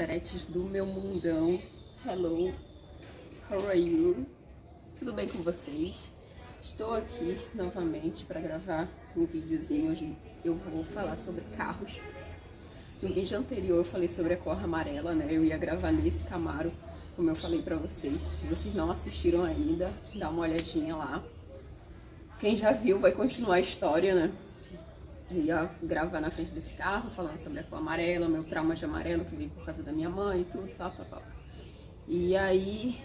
galeretes do meu mundão. Hello, how are you? Tudo bem com vocês? Estou aqui novamente para gravar um videozinho. Hoje eu vou falar sobre carros. No vídeo anterior eu falei sobre a cor amarela, né? Eu ia gravar nesse Camaro, como eu falei para vocês. Se vocês não assistiram ainda, dá uma olhadinha lá. Quem já viu vai continuar a história, né? Eu ia gravar na frente desse carro, falando sobre a cor amarela, meu trauma de amarelo que veio por causa da minha mãe e tudo, tal. E aí,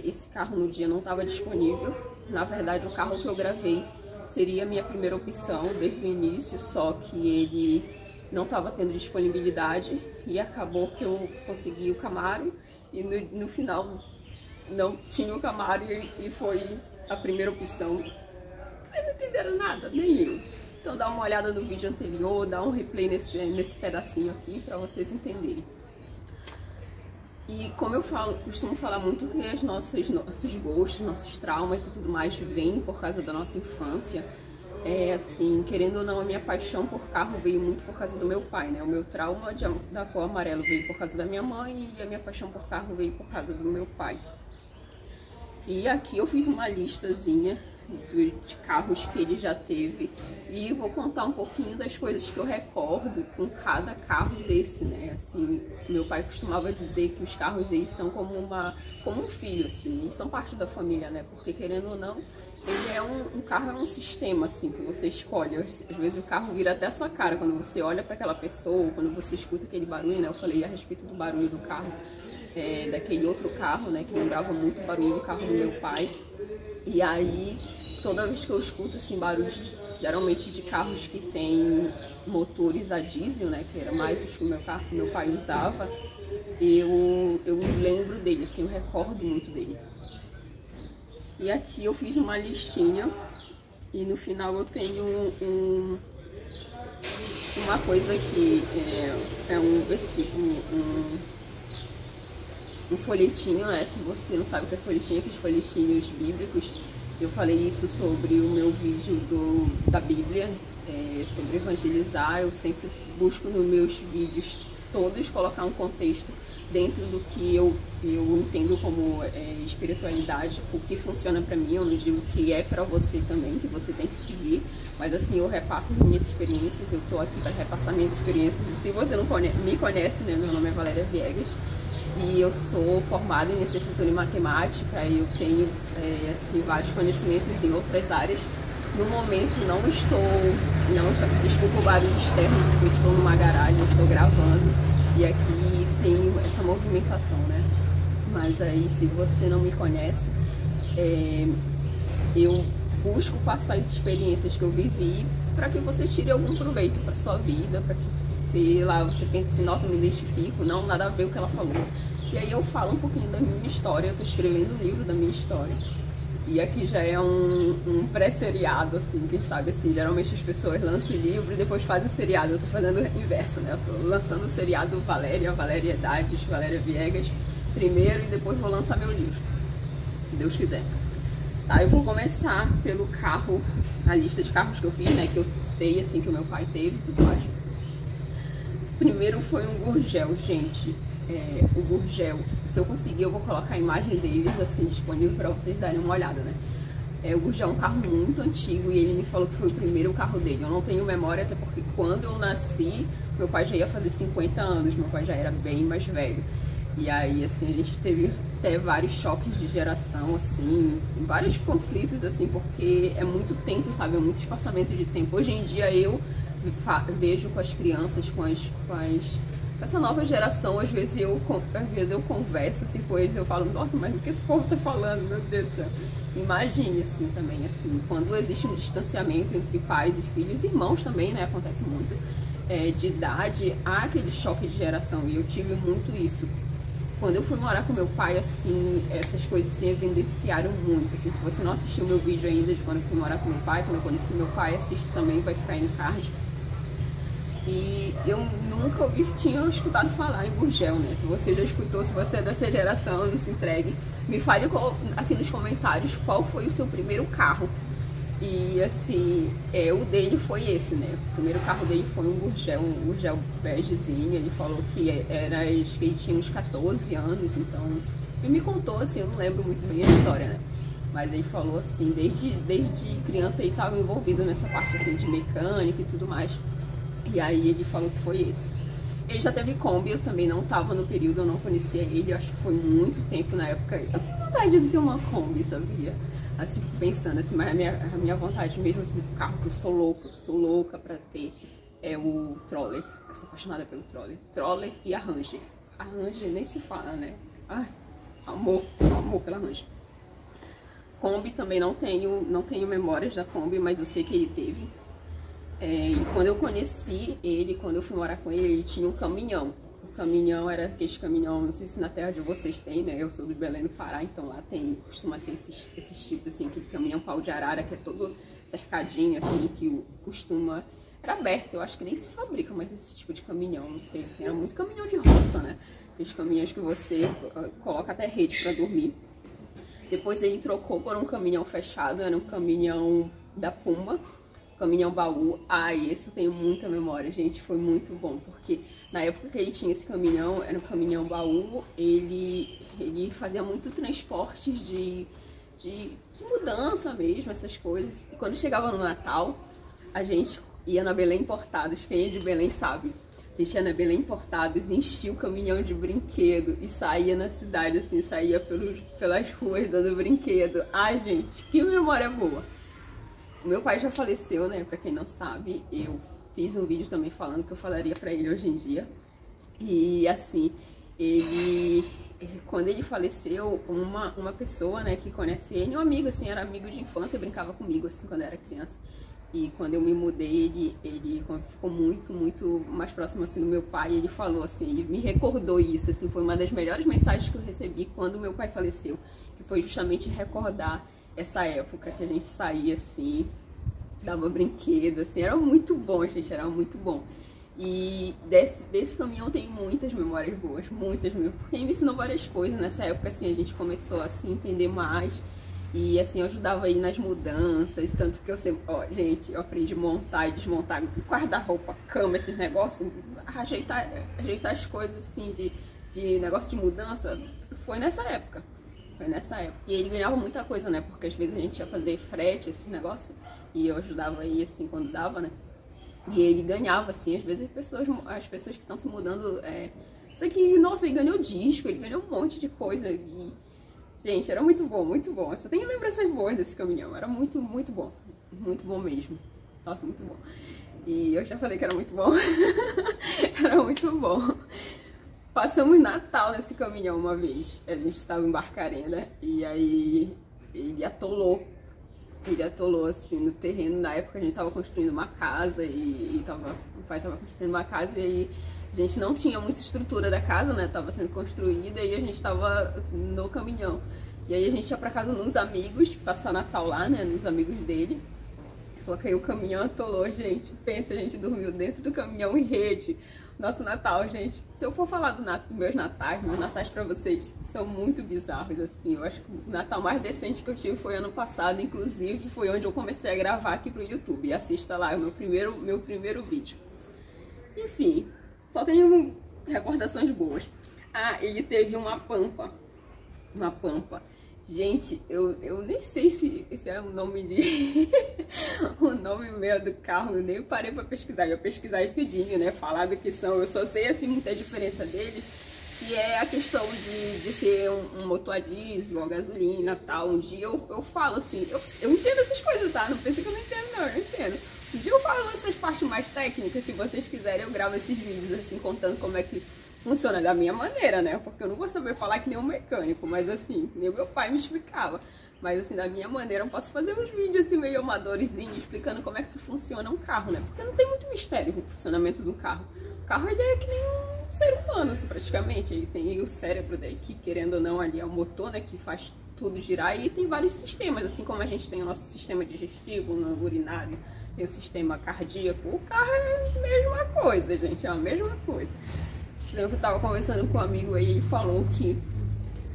esse carro no dia não estava disponível. Na verdade, o carro que eu gravei seria a minha primeira opção desde o início, só que ele não estava tendo disponibilidade e acabou que eu consegui o Camaro e no final não tinha o Camaro e foi a primeira opção. Vocês não entenderam nada, nem eu. Então dá uma olhada no vídeo anterior, dá um replay nesse pedacinho aqui para vocês entenderem. E como eu costumo falar muito que nossos gostos, nossos traumas e tudo mais vêm por causa da nossa infância. Assim, querendo ou não, a minha paixão por carro veio muito por causa do meu pai, né? O meu trauma da cor amarelo veio por causa da minha mãe e a minha paixão por carro veio por causa do meu pai. E aqui eu fiz uma listazinha de carros que ele já teve e vou contar um pouquinho das coisas que eu recordo com cada carro desse, né? Assim, meu pai costumava dizer que os carros eles são como um filho, assim, eles são parte da família, né? Porque querendo ou não, ele é um carro é um sistema, assim, que você escolhe. Às vezes o carro vira até a sua cara quando você olha para aquela pessoa, quando você escuta aquele barulho, né? Eu falei a respeito do barulho do carro, daquele outro carro, né? Que lembrava muito o barulho do carro do meu pai. E aí, toda vez que eu escuto assim, barulhos, geralmente de carros que tem motores a diesel, né, que era mais os que meu pai usava, eu lembro dele, assim, eu recordo muito dele. E aqui eu fiz uma listinha e no final eu tenho uma coisa que é um versículo, um folhetinho, né? Se você não sabe o que é folhetinho, aqueles folhetinhos bíblicos. Eu falei isso sobre o meu vídeo da Bíblia, sobre evangelizar. Eu sempre busco nos meus vídeos todos colocar um contexto dentro do que eu entendo como espiritualidade, o que funciona pra mim. Eu não digo que é pra você também, que você tem que seguir, mas assim, eu repasso minhas experiências, eu tô aqui para repassar minhas experiências. E se você não me conhece, né, meu nome é Valéria Viegas. E eu sou formada em licenciatura em matemática e eu tenho assim, vários conhecimentos em outras áreas. No momento desculpa o barulho externo, porque eu estou numa garagem, eu estou gravando e aqui tem essa movimentação, né? Mas aí, se você não me conhece, eu busco passar as experiências que eu vivi para que você tire algum proveito para sua vida, para que se lá você pensa assim, nossa, eu me identifico, não, nada a ver com o que ela falou. E aí eu falo um pouquinho da minha história, eu tô escrevendo um livro da minha história. E aqui já é um pré-seriado, assim, quem sabe, assim, geralmente as pessoas lançam o livro e depois fazem o seriado. Eu tô fazendo o inverso, né? Eu tô lançando o seriado Valéria Edades, Valéria Viegas primeiro e depois vou lançar meu livro, se Deus quiser. Tá, eu vou começar pelo carro, a lista de carros que eu fiz, né? Que eu sei, assim, que o meu pai teve e tudo mais. Primeiro foi um Gurgel, gente. O Gurgel, se eu conseguir, eu vou colocar a imagem deles assim disponível para vocês darem uma olhada, né? O Gurgel é um carro muito antigo e ele me falou que foi o primeiro carro dele. Eu não tenho memória, até porque quando eu nasci, meu pai já ia fazer 50 anos, meu pai já era bem mais velho. E aí, assim, a gente teve até vários choques de geração, assim, vários conflitos, assim, porque é muito tempo, sabe? É muito espaçamento de tempo. Hoje em dia eu vejo com as crianças, com essa nova geração, às vezes eu converso assim com eles, eu falo, nossa, mas o que esse povo tá falando, meu Deus do céu. Imagine, assim, também, assim, quando existe um distanciamento entre pais e filhos, irmãos também, né, acontece muito, de idade, há aquele choque de geração, e eu tive muito isso. Quando eu fui morar com meu pai, assim, essas coisas se evidenciaram muito, assim, se você não assistiu meu vídeo ainda de quando eu fui morar com meu pai, quando eu conheci meu pai, assiste também, vai ficar aí no card. E eu nunca tinha escutado falar em Gurgel, né? Se você já escutou, se você é dessa geração, não se entregue. Me fale aqui nos comentários qual foi o seu primeiro carro. E assim, o dele foi esse, né? O primeiro carro dele foi um Gurgel begezinho. Ele falou que que ele tinha uns 14 anos, então ele me contou assim, eu não lembro muito bem a história, né? Mas ele falou assim, desde criança ele estava envolvido nessa parte assim de mecânica e tudo mais. E aí ele falou que foi esse. Ele já teve Kombi, eu também não estava no período, eu não conhecia ele, eu acho que foi muito tempo na época. Eu tenho vontade de ter uma Kombi, sabia? Assim, fico pensando assim, mas a minha vontade mesmo assim do carro, que eu sou louca pra ter, é o Troller. Eu sou apaixonada pelo Troller. Troller e a Ranger. A Ranger nem se fala, né? Ai, amor pela Ranger. Kombi também não tenho memórias da Kombi, mas eu sei que ele teve. E quando eu conheci ele, quando eu fui morar com ele, ele tinha um caminhão. O caminhão era aquele caminhão, não sei se na terra de vocês tem, né? Eu sou de Belém do Pará, então lá costuma ter esses tipos, assim, aquele caminhão pau de arara, que é todo cercadinho, assim, que costuma... Era aberto, eu acho que nem se fabrica mais esse tipo de caminhão, não sei, assim, era muito caminhão de roça, né? Aqueles caminhões que você coloca até rede pra dormir. Depois ele trocou por um caminhão fechado, era um caminhão da Puma, caminhão baú. Ai, esse eu tenho muita memória, gente, foi muito bom, porque na época que ele tinha esse caminhão, era um caminhão baú, ele fazia muito transportes de mudança mesmo, essas coisas. E quando chegava no Natal, a gente ia na Belém Importados, quem é de Belém sabe. A gente ia na Belém Importados, enchia o caminhão de brinquedo e saía na cidade, assim, saía pelas ruas dando brinquedo. Ai, gente, que memória boa! O meu pai já faleceu, né? Pra quem não sabe, eu fiz um vídeo também falando que eu falaria pra ele hoje em dia. E assim, quando ele faleceu, uma pessoa, né, que conhece ele, um amigo, assim, era amigo de infância, brincava comigo, assim, quando eu era criança. E quando eu me mudei, ele ficou muito mais próximo, assim, do meu pai. E ele falou, assim, ele me recordou isso, assim, foi uma das melhores mensagens que eu recebi quando meu pai faleceu. Que foi justamente recordar essa época que a gente saía, assim, dava brinquedo, assim. Era muito bom, gente, era muito bom. E desse caminhão tem muitas memórias boas, muitas mesmo. Porque ele me ensinou várias coisas. Nessa época, assim, a gente começou a se entender mais. E assim, eu ajudava aí nas mudanças, tanto que eu sempre, ó, gente, eu aprendi a montar e desmontar guarda-roupa, cama, esses negócios, ajeitar as coisas assim, de negócio de mudança, foi nessa época. E ele ganhava muita coisa, né, porque às vezes a gente ia fazer frete, esse negócio, e eu ajudava aí, assim, quando dava, né, e ele ganhava, assim, às vezes as pessoas que estão se mudando, isso aqui, nossa, ele ganhou disco, ele ganhou um monte de coisa, e... Gente, era muito bom, muito bom. Eu só tenho lembranças boas desse caminhão. Era muito bom. Muito bom mesmo. Nossa, muito bom. E eu já falei que era muito bom. Era muito bom. Passamos Natal nesse caminhão uma vez. A gente estava em Barcarena e aí ele atolou. Ele atolou, assim, no terreno. Na época a gente estava construindo uma casa o pai estava construindo uma casa e aí... A gente não tinha muita estrutura da casa, né? Tava sendo construída e a gente tava no caminhão. E aí a gente ia pra casa de uns amigos, passar Natal lá, né? Nos amigos dele. Só que aí o caminhão atolou, gente. Pensa, a gente dormiu dentro do caminhão em rede. Nosso Natal, gente. Se eu for falar dos meus natais pra vocês são muito bizarros, assim. Eu acho que o Natal mais decente que eu tive foi ano passado, inclusive. Foi onde eu comecei a gravar aqui pro YouTube. Assista lá, é o meu primeiro vídeo. Enfim... Só tenho recordações boas. Ah, ele teve uma Pampa. Uma Pampa. Gente, eu nem sei se é o nome de... o nome meu do carro. Eu nem parei pra pesquisar. Eu pesquisar estudinho, né? Falar do que são. Eu só sei, assim, muita diferença dele. Que é a questão de ser um motor a diesel, a gasolina e tal. Um dia eu falo assim... Eu entendo essas coisas, tá? Não pensa que eu não entendo, não. Eu entendo. Um dia eu falo essas partes mais técnicas, se vocês quiserem eu gravo esses vídeos assim, contando como é que funciona da minha maneira, né? Porque eu não vou saber falar que nem um mecânico, mas assim, nem o meu pai me explicava. Mas assim, da minha maneira eu posso fazer uns vídeos assim meio amadorzinhos, explicando como é que funciona um carro, né? Porque não tem muito mistério no funcionamento do carro. O carro ele é que nem um ser humano, assim, praticamente. Ele tem o cérebro daí, que querendo ou não ali é o motor, né? Que faz tudo girar e tem vários sistemas, assim como a gente tem o nosso sistema digestivo, no urinário, tem o sistema cardíaco. O carro é a mesma coisa, gente, é a mesma coisa. Esse tempo eu tava conversando com um amigo aí e falou que...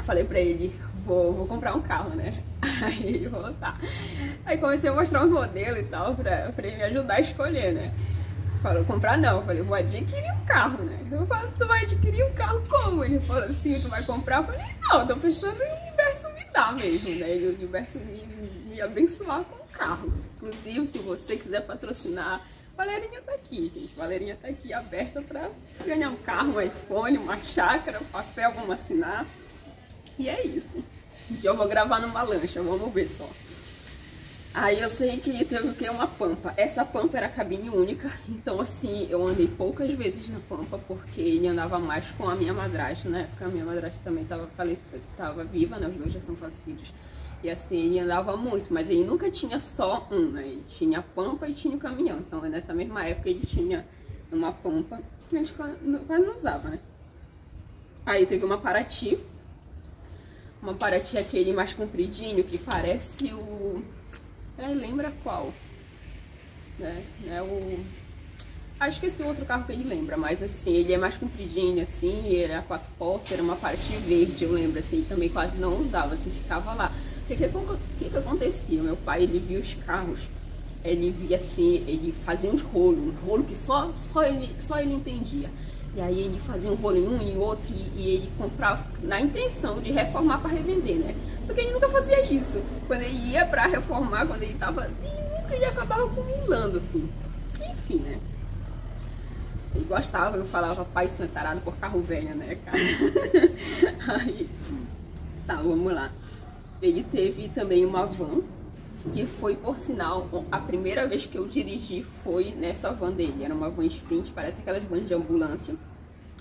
Falei pra ele, vou comprar um carro, né? Aí ele falou, tá. Aí comecei a mostrar uns modelos e tal, pra ele me ajudar a escolher, né? Falou, comprar não. Eu falei, vou adquirir um carro, né? Eu falei, tu vai adquirir um carro como? Ele falou assim, tu vai comprar? Eu falei, não, eu tô pensando em o universo me dar mesmo, né? E o universo me abençoar com um carro. Inclusive, se você quiser patrocinar, Valerinha tá aqui, gente. Valerinha tá aqui aberta pra ganhar um carro, um iPhone, uma chácara, um papel, vamos assinar. E é isso. Eu vou gravar numa lancha, vamos ver só. Aí eu sei que teve o que? Uma Pampa. Essa Pampa era cabine única, então assim, eu andei poucas vezes na Pampa, porque ele andava mais com a minha madrasta, na época a minha madrasta também tava viva, né, os dois já são falecidos. E assim, ele andava muito, mas ele nunca tinha só um, né, ele tinha a Pampa e tinha o caminhão, então nessa mesma época ele tinha uma Pampa, a gente quase não usava, né. Aí teve uma Paraty aquele mais compridinho, que parece o... lembra qual? Acho que esse outro carro que ele lembra, mas assim, ele é mais compridinho, assim, ele era 4 portas, era uma Paraty verde, eu lembro, assim, também quase não usava, assim, ficava lá. O que acontecia? Meu pai, ele via os carros, ele via assim, ele fazia um rolo que só ele entendia. E aí ele fazia um rolo em um e outro e ele comprava na intenção de reformar para revender, né? Só que ele nunca fazia isso. Quando ele ia para reformar, quando ele tava... ele acabava acumulando, assim. Enfim, né? Ele gostava, eu falava, pai, isso é tarado por carro velho, né, cara? Aí, tá, vamos lá. Ele teve também uma van, que foi, por sinal, a primeira vez que eu dirigi foi nessa van dele. Era uma van Sprint, parece aquelas vans de ambulância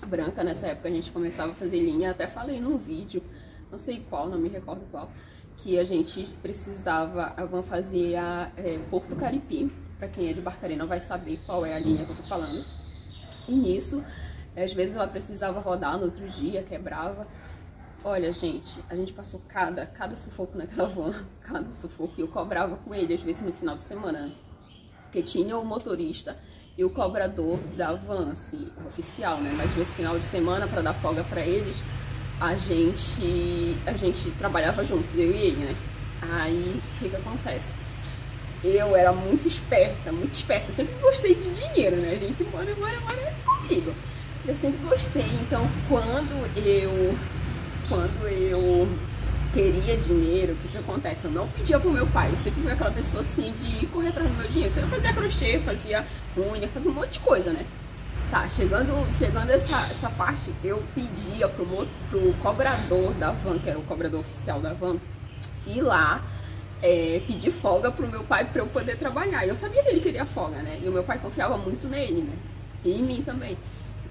branca. Nessa época a gente começava a fazer linha, até falei num vídeo, não sei qual, não me recordo qual, que a gente precisava, a van fazia Porto Caripi, pra quem é de Barcarena vai saber qual é a linha que eu tô falando. E nisso, às vezes ela precisava rodar no outro dia, quebrava. Olha, gente, a gente passou cada sufoco naquela van, cada sufoco, e eu cobrava com ele, às vezes no final de semana, né? Porque tinha o motorista e o cobrador da van, assim, oficial, né? Mas às vezes final de semana, para dar folga para eles, a gente trabalhava juntos, eu e ele, né? Aí, o que acontece? Eu era muito esperta, eu sempre gostei de dinheiro, né? A gente mora comigo. Eu sempre gostei, então quando eu queria dinheiro, o que acontece? Eu não pedia pro meu pai, eu sempre fui aquela pessoa assim de correr atrás do meu dinheiro. Então eu fazia crochê, fazia unha, fazia um monte de coisa, né? Tá, chegando essa parte, eu pedia pro cobrador da van, que era o cobrador oficial da van, ir lá pedir folga pro meu pai pra eu poder trabalhar. E eu sabia que ele queria folga, né? E o meu pai confiava muito nele, né? E em mim também.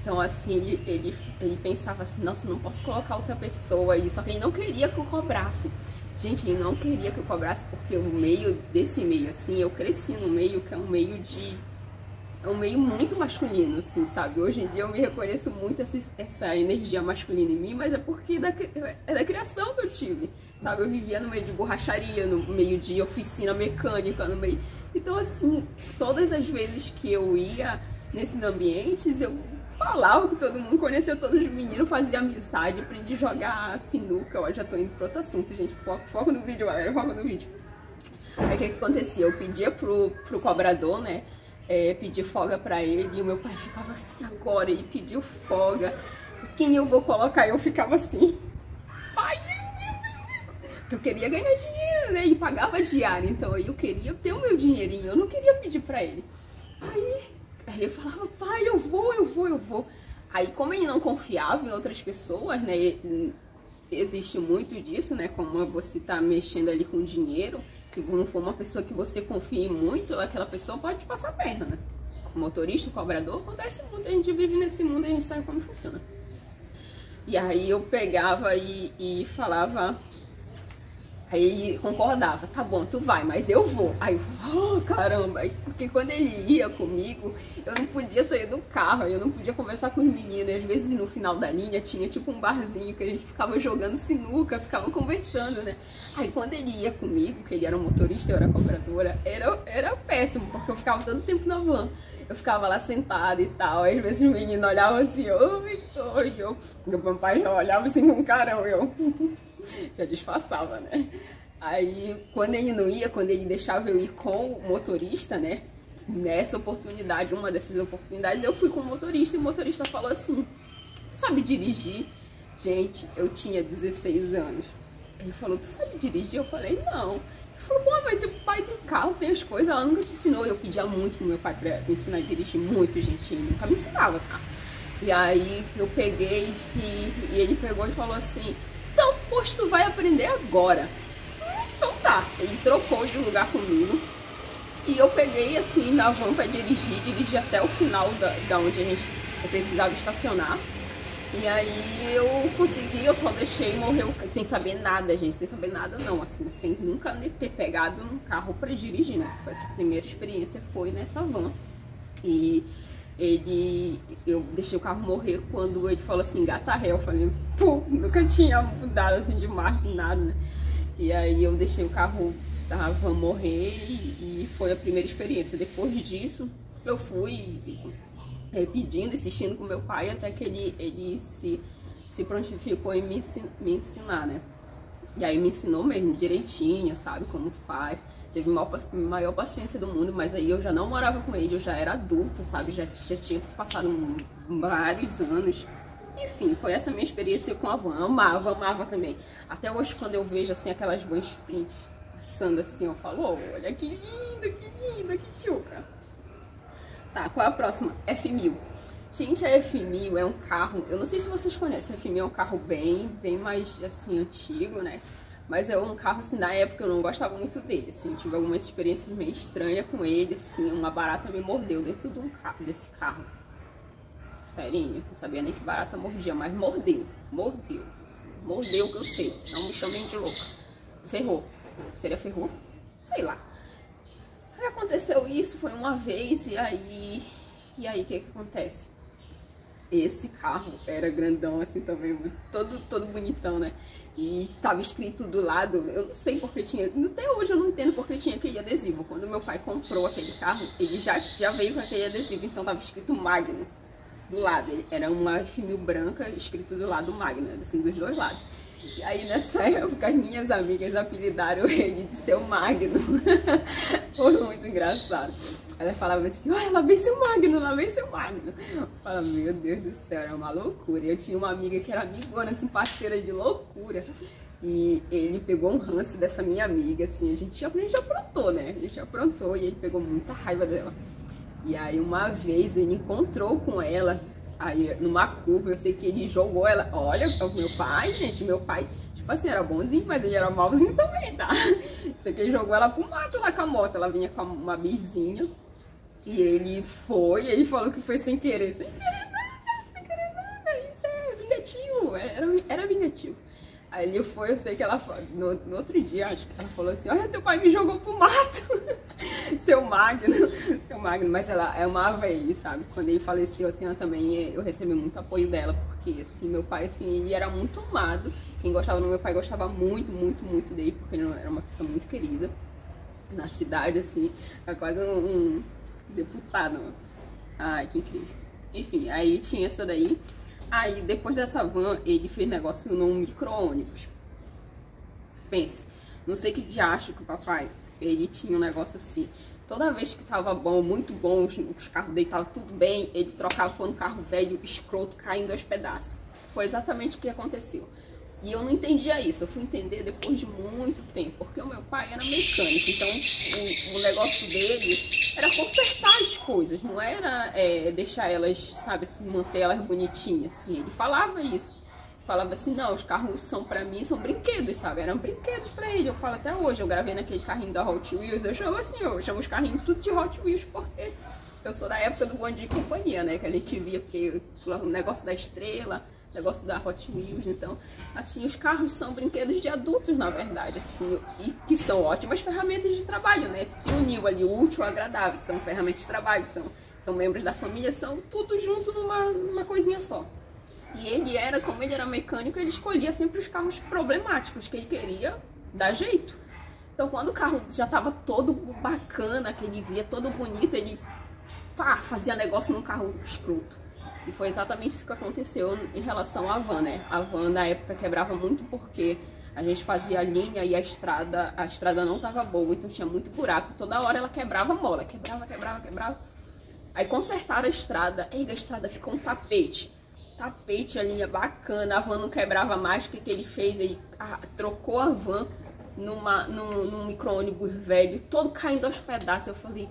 Então, assim, ele pensava assim, nossa, não posso colocar outra pessoa aí. Só que ele não queria que eu cobrasse. Gente, ele não queria que eu cobrasse porque desse meio, assim, eu cresci no meio que é um meio muito masculino, assim, sabe? Hoje em dia eu me reconheço muito essa energia masculina em mim, mas é porque é da criação que eu tive, sabe? Eu vivia no meio de borracharia, no meio de oficina mecânica, no meio... Então, assim, todas as vezes que eu ia nesses ambientes, eu falava que todo mundo conhecia todos os meninos, fazia amizade, aprendi a jogar sinuca. Eu já tô indo pro outro assunto, gente. Foco no vídeo, galera, foco no vídeo. Aí o que acontecia? Eu pedia pro cobrador, né, pedir folga pra ele, e o meu pai ficava assim, agora ele pediu folga, quem eu vou colocar? Eu ficava assim, pai, porque eu queria ganhar dinheiro, né, ele pagava diário, então eu queria ter o meu dinheirinho, eu não queria pedir pra ele. Aí eu falava, pai, eu vou. Aí, como ele não confiava em outras pessoas, né, existe muito disso, né, como você tá mexendo ali com dinheiro, se não for uma pessoa que você confie muito, aquela pessoa pode te passar a perna, né. O motorista, o cobrador, acontece muito, a gente vive nesse mundo, a gente sabe como funciona. E aí eu pegava e falava... Aí ele concordava, tá bom, tu vai, mas eu vou. Aí eu falava, oh, caramba, porque quando ele ia comigo, eu não podia sair do carro, eu não podia conversar com os meninos. Às vezes no final da linha tinha tipo um barzinho que a gente ficava jogando sinuca, ficava conversando, né? Aí quando ele ia comigo, que ele era um motorista, eu era cobradora, era péssimo, porque eu ficava todo tempo na van. Eu ficava lá sentada e tal, às vezes os meninos olhavam assim, oi, meu papai já olhava assim com um carão, eu... já disfarçava, né? Aí, quando ele não ia, quando ele deixava eu ir com o motorista, né? Nessa oportunidade, uma dessas oportunidades, eu fui com o motorista e o motorista falou assim: tu sabe dirigir? Gente, eu tinha 16 anos. Ele falou: tu sabe dirigir? Eu falei: não. Ele falou: pô, mas teu pai tem carro, tem as coisas, ela nunca te ensinou. Eu pedia muito pro meu pai pra me ensinar a dirigir, muito, gente, ele nunca me ensinava, tá? E aí eu peguei e ele pegou e falou assim: então, pois tu vai aprender agora. Então tá, ele trocou de lugar comigo e eu peguei assim na van pra dirigi até o final da onde a gente precisava estacionar. E aí eu consegui, eu só deixei morrer sem saber nada, gente, sem saber nada não, assim, sem nunca ter pegado um carro pra dirigir, né? Essa primeira experiência foi nessa van. E eu deixei o carro morrer quando ele falou assim, engata ré. Eu falei, pô, nunca tinha mudado assim de marcha, nada, né? E aí eu deixei o carro da van morrer e foi a primeira experiência. Depois disso, eu fui pedindo, insistindo com meu pai, até que ele se prontificou em me ensinar, né? E aí me ensinou mesmo, direitinho, sabe, como faz. Teve a maior paciência do mundo, mas aí eu já não morava com ele, eu já era adulta, sabe? Já tinha se passado vários anos. Enfim, foi essa minha experiência com a van. Amava também. Até hoje, quando eu vejo, assim, aquelas vans sprint passando assim, eu falo, oh, olha que linda, que tchuca. Tá, qual é a próxima? F1000. Gente, a F1000 é um carro, eu não sei se vocês conhecem, a F1000 é um carro bem mais, assim, antigo, né? Mas é um carro, assim, na época eu não gostava muito dele, assim, eu tive algumas experiências meio estranhas com ele, assim, uma barata me mordeu dentro desse carro. Serinho, não sabia nem que barata mordia, mas mordeu que eu sei, não me chamem de louca. Ferrou, seria ferrou? Sei lá. Aí aconteceu isso, foi uma vez, e aí o que acontece? Esse carro era grandão assim também, todo bonitão, né? E tava escrito do lado, eu não sei porque tinha, até hoje eu não entendo porque tinha aquele adesivo. Quando meu pai comprou aquele carro, ele já veio com aquele adesivo, então tava escrito Magno do lado. Era uma F1000 branca escrito do lado Magno, assim, dos dois lados. E aí nessa época as minhas amigas apelidaram ele de seu Magno. Foi muito engraçado. Ela falava assim, olha, lá vem seu Magno, lá vem seu Magno. Eu falava, meu Deus do céu, era uma loucura. Eu tinha uma amiga que era amigona, assim, parceira de loucura. E ele pegou um ranço dessa minha amiga, assim, a gente aprontou, né? A gente aprontou e ele pegou muita raiva dela. E aí uma vez ele encontrou com ela, aí numa curva, eu sei que ele jogou ela, olha, o meu pai, gente, meu pai, tipo assim, era bonzinho, mas ele era malzinho também, tá? Sei que ele jogou ela pro mato lá com a moto, ela vinha com uma bizinha, e ele falou que foi sem querer nada, isso é vingativo, era vingativo. Aí ele foi, eu sei que ela, no outro dia, acho que ela falou assim, olha, teu pai me jogou pro mato, seu Magno, mas ela amava ele, sabe? Quando ele faleceu, assim, eu também, eu recebi muito apoio dela, porque, assim, meu pai, assim, ele era muito amado, quem gostava do meu pai gostava muito dele, porque ele era uma pessoa muito querida, na cidade, assim, era quase um deputado, ai, que incrível. Enfim, aí tinha essa daí. Aí, depois dessa van, ele fez negócio num micro-ônibus. Pense, não sei que diacho que o papai, ele tinha um negócio assim. Toda vez que tava bom, muito bom, os carros dele estavam tudo bem, ele trocava quando o carro velho, escroto, caindo aos pedaços. Foi exatamente o que aconteceu. E eu não entendia isso, eu fui entender depois de muito tempo, porque o meu pai era mecânico, então o negócio dele era consertar as coisas, não era deixar elas, sabe, assim, manter elas bonitinhas, assim. Ele falava isso, falava assim, não, os carros são pra mim, são brinquedos, sabe, eram brinquedos pra ele. Eu falo até hoje, eu gravei naquele carrinho da Hot Wheels, eu chamo assim, eu chamo os carrinhos tudo de Hot Wheels, porque eu sou da época do Bom Dia e Companhia, né, que a gente via, porque o negócio da estrela, negócio da Hot Wheels, então, assim, os carros são brinquedos de adultos, na verdade, assim, e que são ótimas ferramentas de trabalho, né, se uniu ali, útil, agradável, são ferramentas de trabalho, são membros da família, são tudo junto numa coisinha só. E ele como ele era mecânico, ele escolhia sempre os carros problemáticos, que ele queria dar jeito. Então, quando o carro já tava todo bacana, que ele via todo bonito, ele fazia negócio num carro escroto. E foi exatamente isso que aconteceu em relação à van, né? A van, na época, quebrava muito porque A gente fazia linha e a estrada não tava boa, então tinha muito buraco. Toda hora ela quebrava a mola, quebrava. Aí consertaram a estrada, aí a estrada ficou um tapete. Tapete, a linha bacana, a van não quebrava mais. O que ele fez? Ele trocou a van num micro-ônibus velho, todo caindo aos pedaços. Eu falei,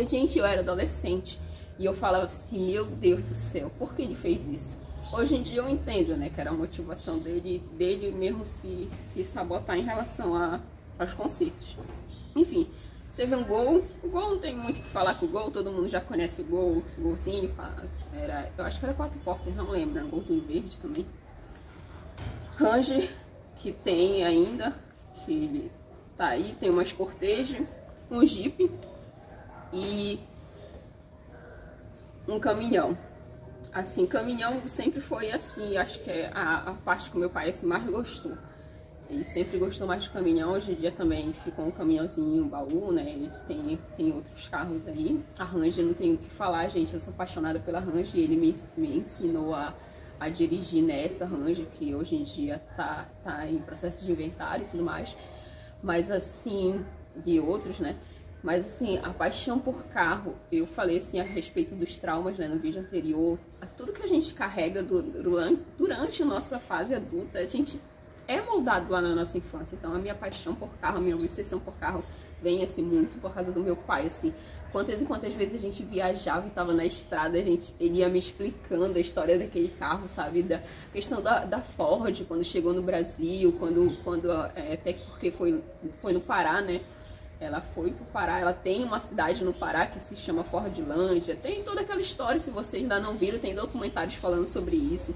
gente, eu era adolescente. E eu falava assim, meu Deus do céu, por que ele fez isso? Hoje em dia eu entendo, né, que era a motivação dele mesmo se sabotar em relação aos concertos. Enfim, teve um gol. O gol não tem muito o que falar com o gol, todo mundo já conhece o gol, o golzinho. Eu acho que era 4 portas, não lembro, era um golzinho verde também. Ranger, que tem ainda, que ele tá aí, tem uma Sportage, um Jeep e um caminhão. Assim, caminhão sempre foi assim, acho que é a parte que o meu pai assim, mais gostou. Ele sempre gostou mais de caminhão, hoje em dia também ficou um caminhãozinho, um baú, né? Ele tem outros carros aí. A Ranger, não tenho o que falar, gente, eu sou apaixonada pela Ranger, ele me ensinou a dirigir nessa Ranger, que hoje em dia tá em processo de inventário e tudo mais. Mas assim, de outros, né? Mas assim, a paixão por carro, eu falei assim a respeito dos traumas, né, no vídeo anterior, tudo que a gente carrega durante a nossa fase adulta, a gente é moldado lá na nossa infância. Então a minha paixão por carro, a minha obsessão por carro vem assim muito por causa do meu pai, assim. Quantas e quantas vezes a gente viajava e tava na estrada, ele ia me explicando a história daquele carro, sabe? Da questão da Ford, quando chegou no Brasil, até porque foi no Pará, né? Ela foi pro Pará, ela tem uma cidade no Pará que se chama Fordlândia, tem toda aquela história, se vocês ainda não viram, tem documentários falando sobre isso.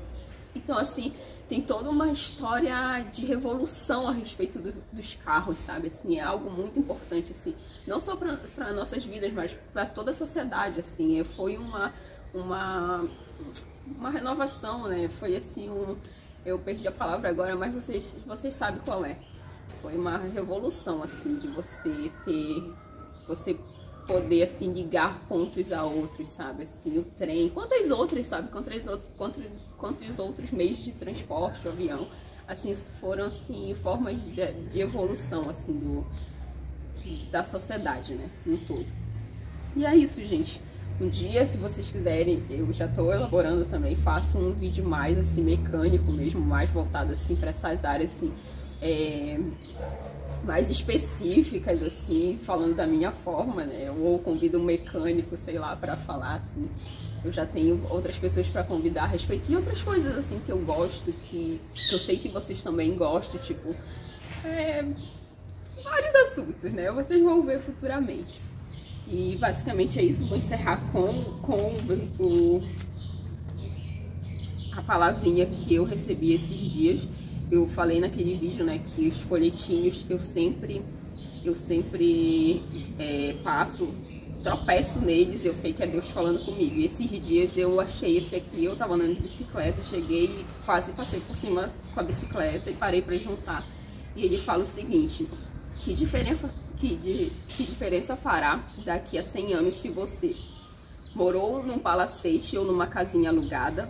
Então, assim, tem toda uma história de revolução a respeito dos carros, sabe? Assim, é algo muito importante, assim, não só para nossas vidas, mas para toda a sociedade, assim. Foi uma renovação, né? Foi assim, eu perdi a palavra agora, mas vocês sabem qual é. Foi uma revolução, assim, de você poder, assim, ligar pontos a outros, sabe? Assim, o trem, quantos outros, sabe? Quantos outros meios de transporte, o avião, assim, foram, assim, formas de evolução, assim, da sociedade, né? No todo. E é isso, gente. Um dia, se vocês quiserem, eu já tô elaborando também, faço um vídeo mais, assim, mecânico mesmo, mais voltado, assim, para essas áreas, assim, mais específicas, assim, falando da minha forma, né? Ou convido um mecânico, sei lá, para falar, assim. Eu já tenho outras pessoas para convidar a respeito de outras coisas, assim, que eu gosto, que eu sei que vocês também gostam, tipo, vários assuntos, né? Vocês vão ver futuramente. E basicamente é isso. Vou encerrar com a palavrinha que eu recebi esses dias. Eu falei naquele vídeo, né, que os folhetinhos eu sempre tropeço neles, eu sei que é Deus falando comigo. E esses dias eu achei esse aqui, eu tava andando de bicicleta, cheguei e quase passei por cima com a bicicleta e parei para juntar. E ele fala o seguinte: que diferença fará daqui a 100 anos se você morou num palacete ou numa casinha alugada,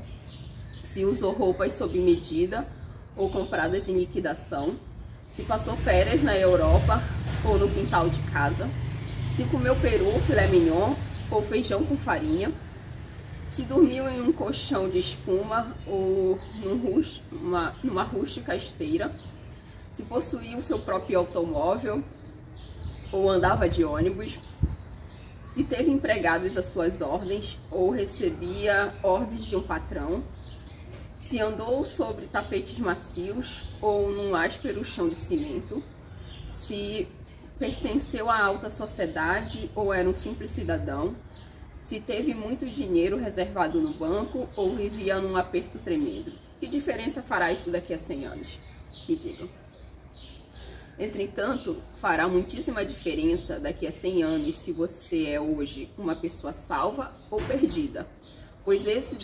se usou roupas sob medida ou compradas em liquidação, se passou férias na Europa ou no quintal de casa, se comeu peru, filé mignon ou feijão se dormiu em um colchão de espuma ou numa rústica esteira, se possuía o seu próprio automóvel ou andava de ônibus, se teve empregados às suas ordens ou recebia ordens de um patrão, se andou sobre tapetes macios ou num áspero chão de cimento, se pertenceu à alta sociedade ou era um simples cidadão, se teve muito dinheiro reservado no banco ou vivia num aperto tremendo. Que diferença fará isso daqui a 100 anos? Me digam. Entretanto, fará muitíssima diferença daqui a 100 anos se você é hoje uma pessoa salva ou perdida, pois esse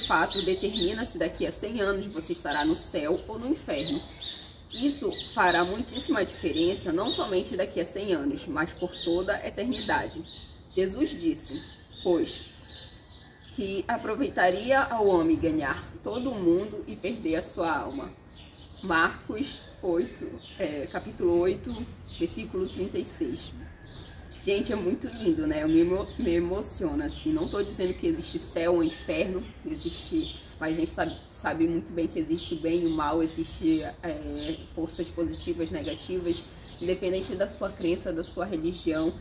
fato determina se daqui a 100 anos você estará no céu ou no inferno. Isso fará muitíssima diferença não somente daqui a 100 anos, mas por toda a eternidade. Jesus disse, pois, que aproveitaria ao homem ganhar todo o mundo e perder a sua alma. Marcos 8, capítulo 8, versículo 36. Gente, é muito lindo, né? Me emociona, assim. Não tô dizendo que existe céu ou inferno, existe, mas a gente sabe muito bem que existe o bem e o mal, existe forças positivas, negativas, independente da sua crença, da sua religião.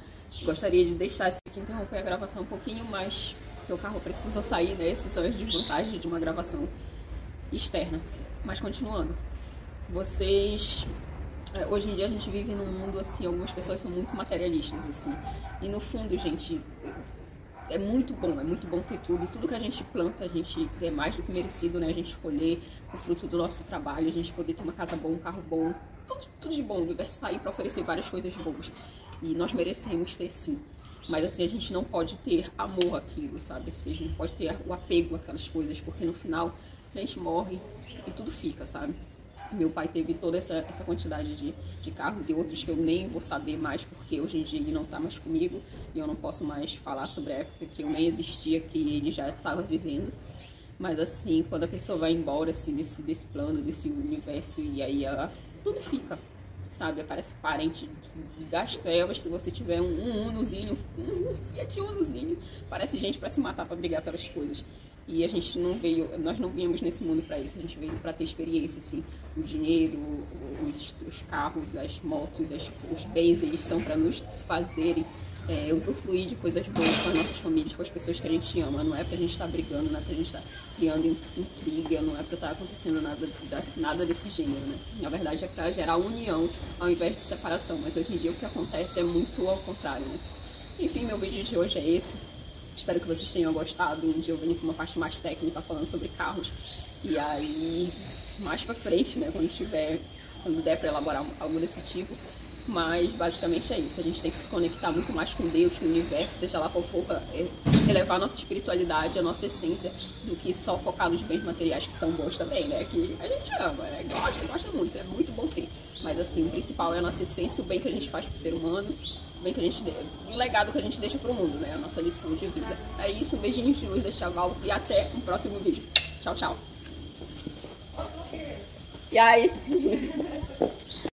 Gostaria de deixar isso aqui, interromper a gravação um pouquinho mais, porque o carro precisa sair, né? Essas são as desvantagens de uma gravação externa. Mas continuando, hoje em dia a gente vive num mundo assim, algumas pessoas são muito materialistas, assim, e no fundo, gente, é muito bom ter tudo que a gente planta, a gente é mais do que merecido, né? A gente colher o fruto do nosso trabalho, a gente poder ter uma casa boa, um carro bom, tudo de bom. O universo tá aí para oferecer várias coisas boas e nós merecemos ter, sim. Mas assim, a gente não pode ter amor àquilo, sabe? Assim, a gente pode ter o apego àquelas coisas, porque no final a gente morre e tudo fica, sabe? Meu pai teve toda essa quantidade de carros e outros que eu nem vou saber mais, porque hoje em dia ele não tá mais comigo e eu não posso mais falar sobre a época que eu nem existia, que ele já estava vivendo. Mas assim, quando a pessoa vai embora assim, desse plano, desse universo, e aí tudo fica, sabe? Aparece parente das trevas. Se você tiver um Unozinho, um Fiat Unozinho, parece gente para se matar, para brigar pelas coisas. E a gente nós não viemos nesse mundo para isso, a gente veio para ter experiência, assim. O dinheiro, os carros, as motos, os bens, eles são para nos fazerem usufruir de coisas boas com as nossas famílias, com as pessoas que a gente ama. Não é pra gente estar brigando, não é pra gente estar criando intriga, não é pra estar acontecendo nada desse gênero, né? Na verdade é pra gerar união ao invés de separação, mas hoje em dia o que acontece é muito ao contrário, né? Enfim, meu vídeo de hoje é esse. Espero que vocês tenham gostado. Um dia eu venho com uma parte mais técnica falando sobre carros. E aí, mais pra frente, né, quando der pra elaborar algo desse tipo. Mas basicamente é isso. A gente tem que se conectar muito mais com Deus, com o universo, seja lá qual for, elevar a nossa espiritualidade, a nossa essência, do que só focar nos bens materiais, que são bons também, né? Que a gente ama, né? Gosta muito, é muito bom ter. Mas assim, o principal é a nossa essência, o bem que a gente faz pro ser humano, o legado que a gente deixa pro mundo, né? A nossa lição de vida. É isso, um beijinho de luz da Chaval e até um próximo vídeo. Tchau, tchau. E aí?